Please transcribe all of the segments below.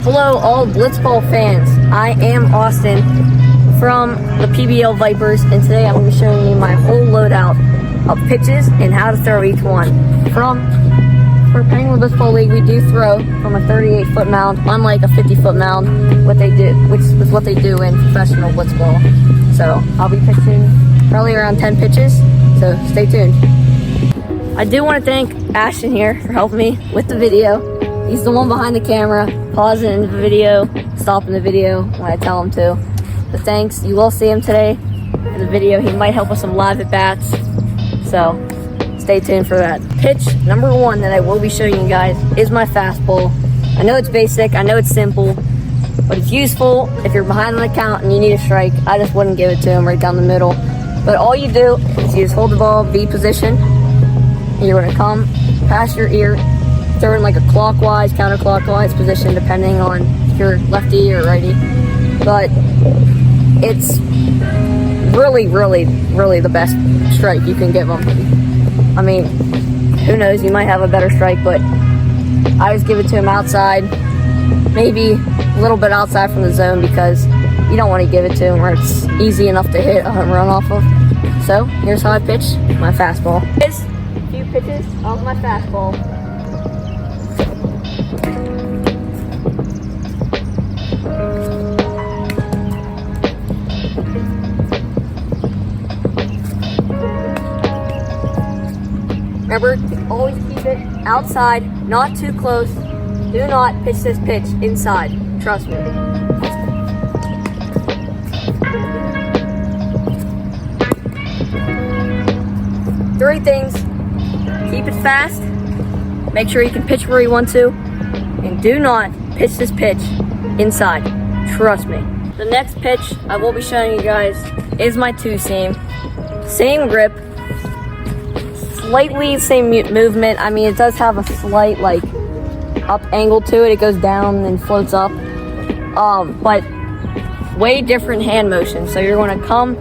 Hello, all Blitzball fans. I am Austin from the Pbl Vipers, and today I'm going to be showing you my whole loadout of pitches and how to throw each one. For Pbl Blitzball League, we do throw from a 38-foot mound, unlike a 50-foot mound, which is what they do in professional Blitzball. So I'll be pitching probably around 10 pitches, so stay tuned. I do want to thank Ashton here for helping me with the video. He's the one behind the camera, pausing the video, stopping the video when I tell him to. But thanks, you will see him today in the video. He might help with some live at-bats, so stay tuned for that. Pitch number one that I will be showing you guys is my fastball. I know it's basic, I know it's simple, but it's useful if you're behind on the count and you need a strike. I just wouldn't give it to him right down the middle. But all you do is you just hold the ball V position, and you're gonna come past your ear, throw in like a clockwise, counterclockwise position, depending on if you're lefty or righty. But it's really, really, really the best strike you can give them. I mean, who knows, you might have a better strike, but I always give it to him outside, maybe a little bit outside from the zone, because you don't want to give it to him where it's easy enough to hit a home run off of. So here's how I pitch my fastball. Here's a few pitches of my fastball. Remember to always keep it outside, not too close. Do not pitch this pitch inside. Trust me. Three things. Keep it fast. Make sure you can pitch where you want to. And do not pitch this pitch inside. Trust me. The next pitch I will be showing you guys is my two-seam. Same grip. Slightly same movement. I mean, it does have a slight like up angle to it. It goes down and floats up. But way different hand motion. So you're going to come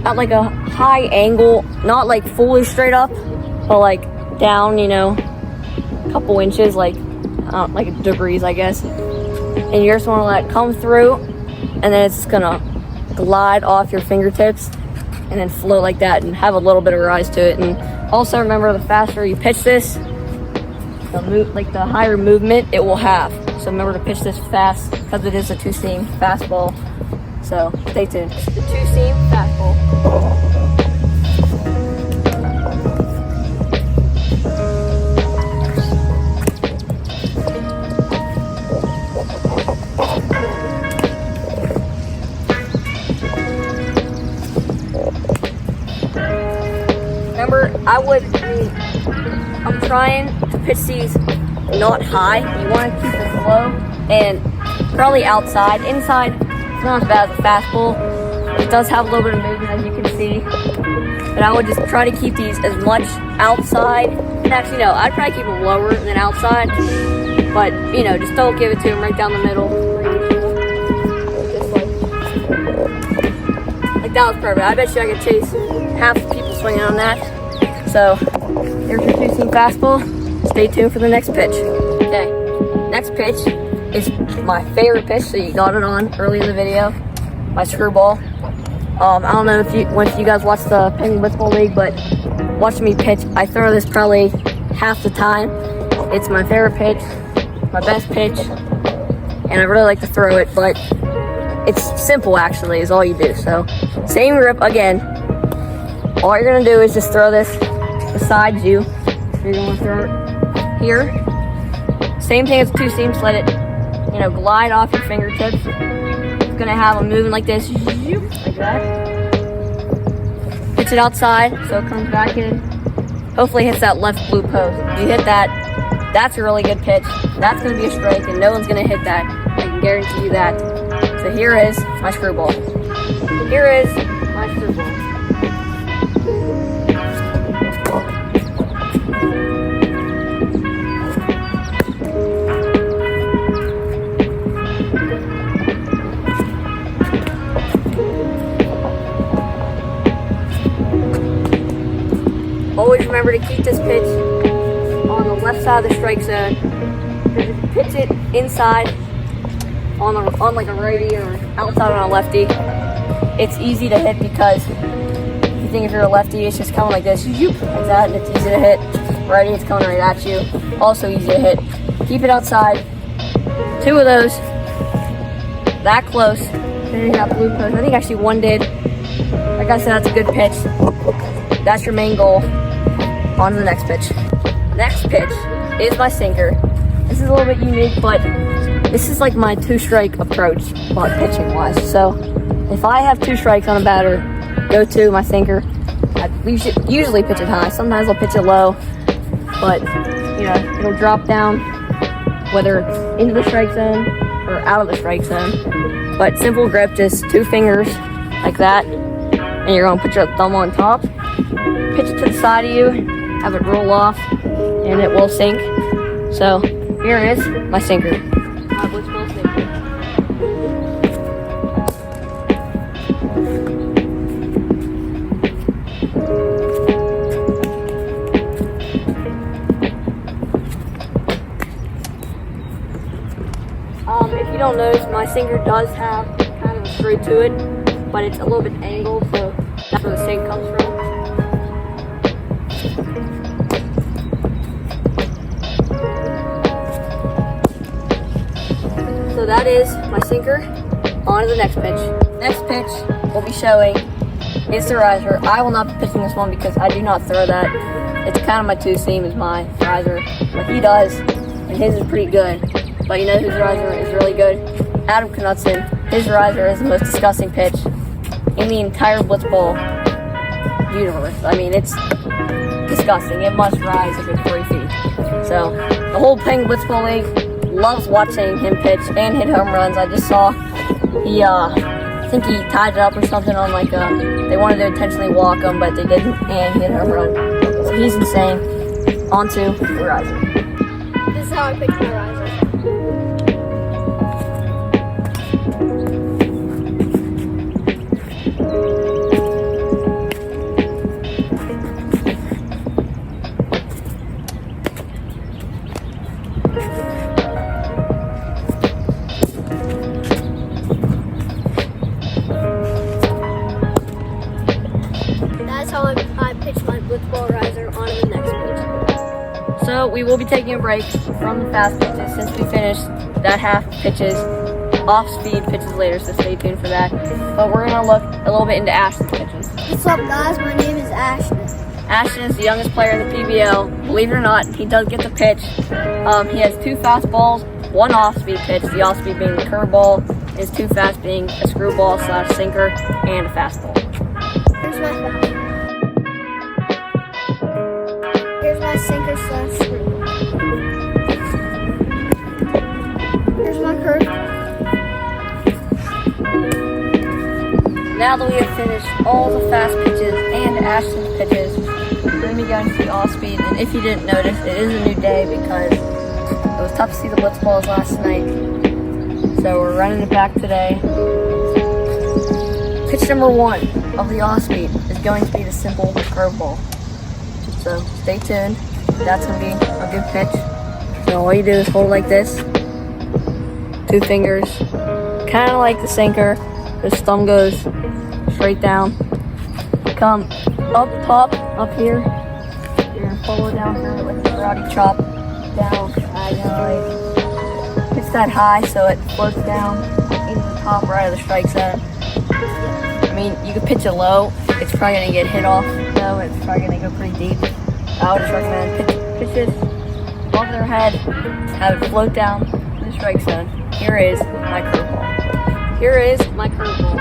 at like a high angle, not like fully straight up, but like down, you know, a couple inches, like degrees, I guess. And you're just want to let it come through, and then it's gonna glide off your fingertips and then float like that and have a little bit of rise to it. And also remember, the faster you pitch this, the higher movement it will have. So remember to pitch this fast because it is a two-seam fastball. So stay tuned. The two-seam fastball. Remember, I'm trying to pitch these not high. You want to keep it low and probably outside. Inside, it's not as bad as a fastball. It does have a little bit of movement, as you can see. But I would just try to keep these as much outside. And actually, no, I'd probably keep them lower than outside. But, you know, just don't give it to them right down the middle. Like that was perfect. I bet you I could chase half the people swinging on that. So there's your two-seam fastball. Stay tuned for the next pitch. Okay, next pitch is my favorite pitch, so you got it on early in the video, my screwball. I don't know if you guys watch the Pbl Blitzball League, but watching me pitch, I throw this probably half the time. It's my favorite pitch, my best pitch, and I really like to throw it, but it's simple actually, is all you do. So same grip again. All you're gonna do is just throw this beside you. You're gonna throw it here. Same thing as two-seam, just let it, you know, glide off your fingertips. It's gonna have a movement like this, like that. Pitch it outside so it comes back in. Hopefully hits that left blue post. If you hit that, that's a really good pitch. That's gonna be a strike, and no one's gonna hit that. I can guarantee you that. So here is my screwball. Here is my screwball. Always remember to keep this pitch on the left side of the strike zone. Because if you pitch it inside, on like a righty or outside on a lefty, it's easy to hit because you think if you're a lefty, it's just coming like this, like that, and it's easy to hit. Righty, it's coming right at you. Also easy to hit. Keep it outside. 2 of those. That close. Then you got blue post. I think actually one did. Like I said, that's a good pitch. That's your main goal. On to the next pitch. Next pitch is my sinker. This is a little bit unique, but this is like my 2-strike approach, pitching wise. So if I have 2 strikes on a batter, go to my sinker. I usually pitch it high. Sometimes I'll pitch it low, but you know, it'll drop down, whether into the strike zone or out of the strike zone. But simple grip, just 2 fingers like that, and you're gonna put your thumb on top, pitch it to the side of you, have it roll off, and it will sink. So here is my sinker. My blitzball sinker. If you don't notice, my sinker does have kind of a straight to it, but it's a little bit angled, so that's where the sink comes from. So that is my sinker. On to the next pitch. Next pitch we'll be showing is the riser. I will not be pitching this one because I do not throw that. It's kind of my 2-seam is my riser, but he does, and his is pretty good. But you know whose riser is really good? Adam Knutson. His riser is the most disgusting pitch in the entire blitzball universe. I mean, it's disgusting. It must rise a good 3 feet. So the whole Peng Blitzball League loves watching him pitch and hit home runs. I just saw I think he tied it up or something on like they wanted to intentionally walk him, but they didn't, and he hit a home run. So he's insane. On to the riser. This is how I pitch my riser. That's how I pitch my blitzball riser on to the next pitch. So we will be taking a break from the fast pitches since we finished that half pitches, off-speed pitches later, so stay tuned for that. But we're going to look a little bit into Ashton's pitches. What's up, guys? My name is Ashton. Ashton is the youngest player in the PBL. Believe it or not, he does get the pitch. He has 2 fastballs, 1 off-speed pitch, the off-speed being the curveball, his 2 fast being a screwball / sinker, and a fastball. Here's my fastball. Here's my sinker / screwball. Here's my curve. Now that we have finished all the fast pitches and Ashton's pitches, we're going to be going to the off-speed. And if you didn't notice, it is a new day because it was tough to see the blitzballs last night. So we're running it back today. Pitch number 1 of the off-speed is going to be the simple curveball. So stay tuned. That's going to be a good pitch. So all you do is hold it like this. 2 fingers. Kind of like the sinker. His thumb goes straight down. Come up top, up here. You're going to follow down here with the karate chop. Down diagonally. Pitch that high so it floats down into the top right of the strike zone. I mean, you could pitch it low. It's probably going to get hit off, though. It's probably going to go pretty deep. I would just recommend pitch it above their head, have it float down to the strike zone. Here is my curveball. Here is my curveball.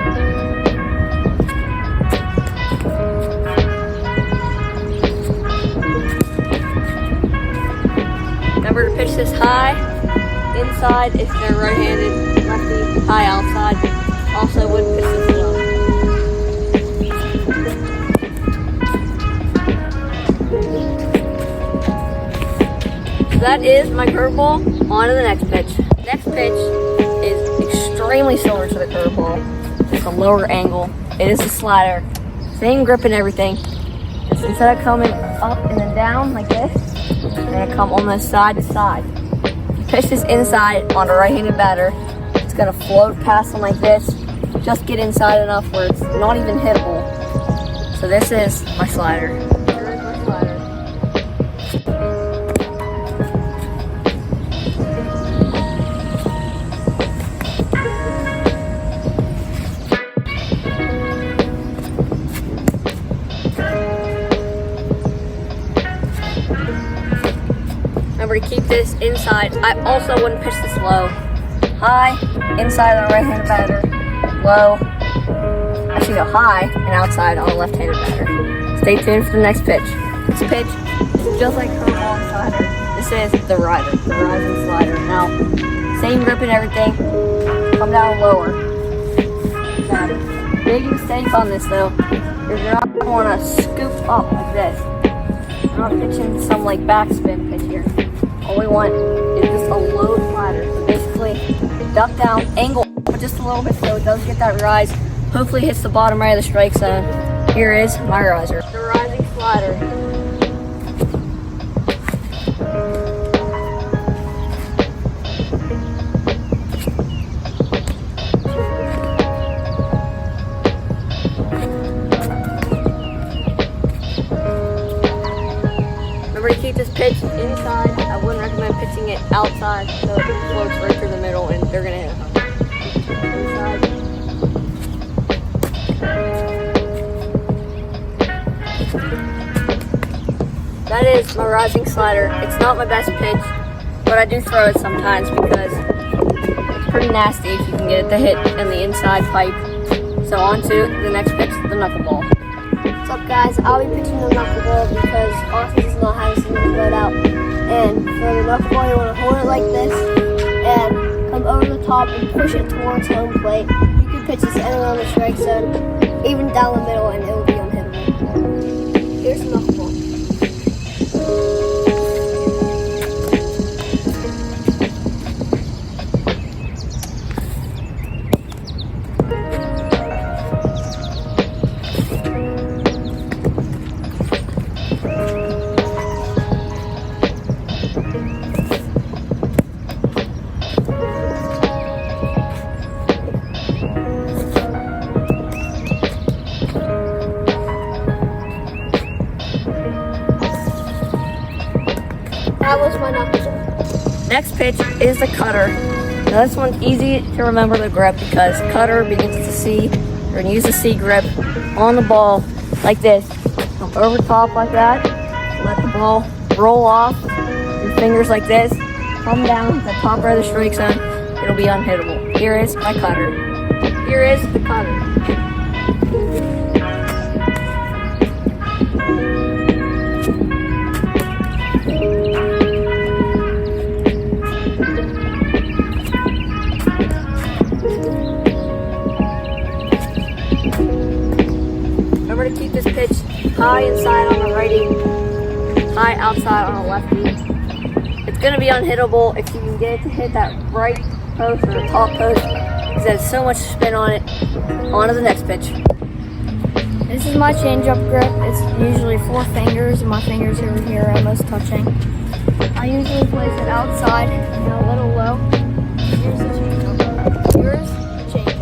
Remember to pitch this high, inside if they're right-handed, lefty, high outside. Also wouldn't pitch this low. So that is my curveball. On to the next pitch. Next pitch is extremely similar to the curveball, just a lower angle. It is a slider, same grip and everything. Just instead of coming up and then down like this, it's gonna come almost side to side. You pitch this inside on a right-handed batter. It's it's gonna float past them like this. Just get inside enough where it's not even hittable. So this is my slider. Here is my slider. Remember to keep this inside. I also wouldn't pitch this low. High, inside on the right-handed batter. Low, actually go high and outside on the left-handed batter. Stay tuned for the next pitch. This pitch is just like curveball and slider. This is the rider, the rising slider. Now, same grip and everything. Come down lower. Now, big mistake on this though is you're not gonna want to scoop up like this. We're not pitching some like backspin pitch here. All we want is just a low slider. So basically, duck down, angle just a little bit so it does get that rise. Hopefully hits the bottom right of the strike zone. Here is my riser. The rising slider. Remember to keep this pitch inside. I wouldn't recommend pitching it outside so it floats right through the middle and they're gonna hit a home. That is my rising slider. It's not my best pitch, but I do throw it sometimes because it's pretty nasty if you can get it to hit in the inside pipe. So on to the next pitch, the knuckleball. What's up, guys? I'll be pitching the knuckleball because Austin does not have a single load out. And for the knuckleball, you want to hold it like this and come over the top and push it towards home plate. You can pitch this anywhere on the strike zone, even down the middle, and it will be unhittable. Here's the knuckleball. That was my knuckle. Next pitch is the cutter. Now this one's easy to remember the grip because cutter begins with the C. We're gonna use the C grip on the ball like this. Come over top like that. Let the ball roll off. Your fingers like this. Come down to the top right of the strike zone. It'll be unhittable. Here is my cutter. Here is the cutter. Remember to keep this pitch high inside on the righty, high outside on the lefty. It's going to be unhittable if you can get it to hit that right post or the top post because there's so much spin on it. On to the next pitch. This is my changeup grip. It's usually 4 fingers, and my fingers over here are almost touching. I usually place it outside and a little low. Here's the changeup. Here's the changeup.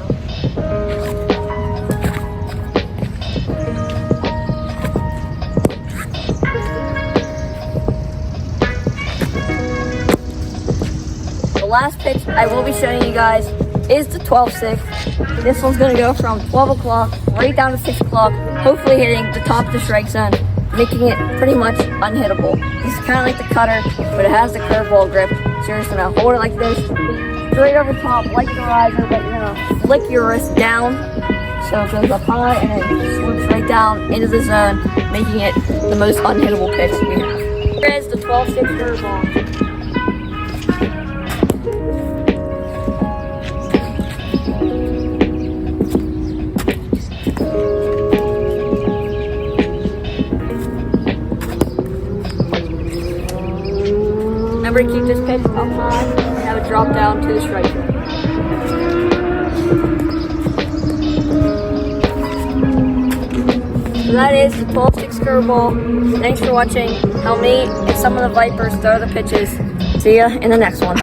The last pitch I will be showing you guys is the 12-6. This one's going to go from 12 o'clock right down to 6 o'clock, hopefully hitting the top of the strike zone, making it pretty much unhittable. This is kind of like the cutter, but it has the curveball grip. So you're just going to hold it like this, straight over top like the riser, but you're going to flick your wrist down so it goes up high and it slips right down into the zone, making it the most unhittable pitch we have. Here is the 12-6 curveball. Remember to keep this pitch up high and have it drop down to the strike zone. So that is the 12-6 curveball. Thanks for watching. Help me and some of the Vipers throw the pitches. See ya in the next one.